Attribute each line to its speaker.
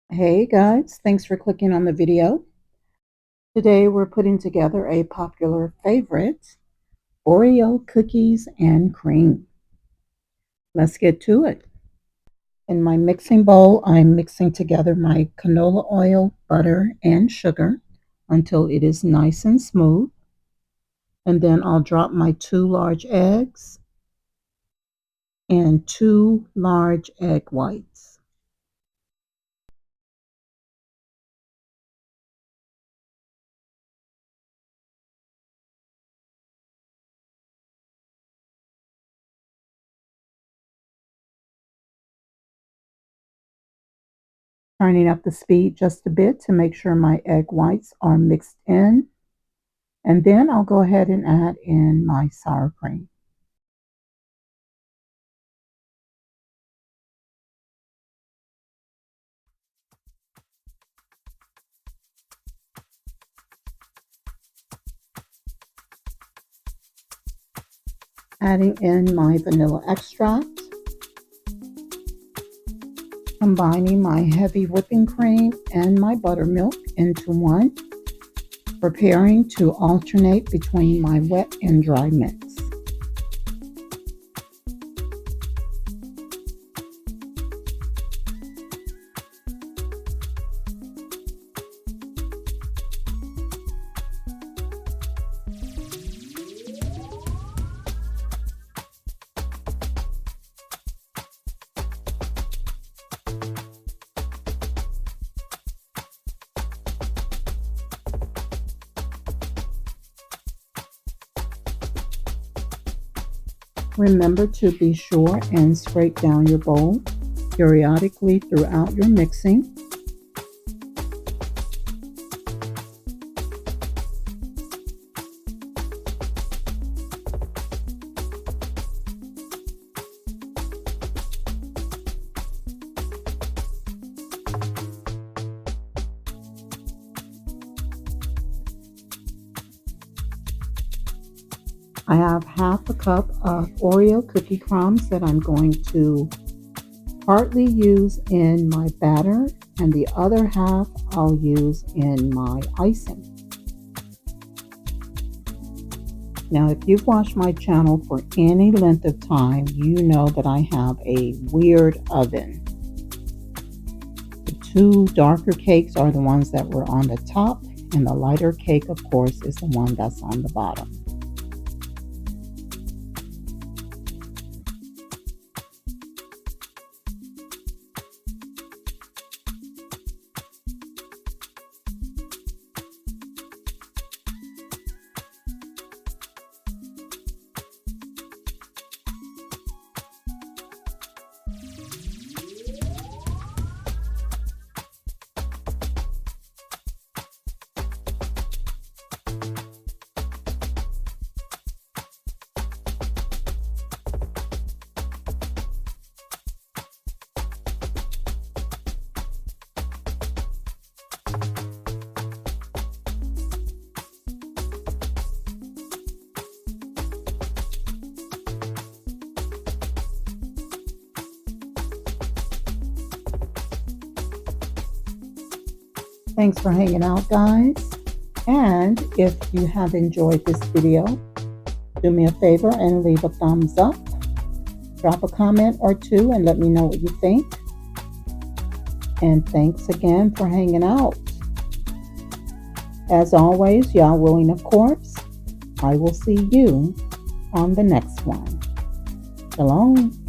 Speaker 1: Hey guys, thanks for clicking on the video. Today we're putting together a popular favorite, Oreo cookies and cream. Let's get to it. In my mixing bowl, I'm mixing together my canola oil, butter, and sugar until it is nice and smooth. And then I'll drop my 2 large eggs and 2 large egg whites. Turning up the speed just a bit to make sure my egg whites are mixed in. And then I'll go ahead and add in my sour cream. Adding in my vanilla extract. Combining my heavy whipping cream and my buttermilk into one. Preparing to alternate between my wet and dry mix. Remember to be sure and scrape down your bowl periodically throughout your mixing. I have half a cup of Oreo cookie crumbs that I'm going to partly use in my batter, and the other half I'll use in my icing. Now, if you've watched my channel for any length of time, you know that I have a weird oven. The 2 darker cakes are the ones that were on the top, and the lighter cake, of course, is the one that's on the bottom. Thanks for hanging out, guys. And if you have enjoyed this video, do me a favor and leave a thumbs up. Drop a comment or two and let me know what you think. And thanks again for hanging out. As always, y'all willing, of course, I will see you on the next one. Shalom.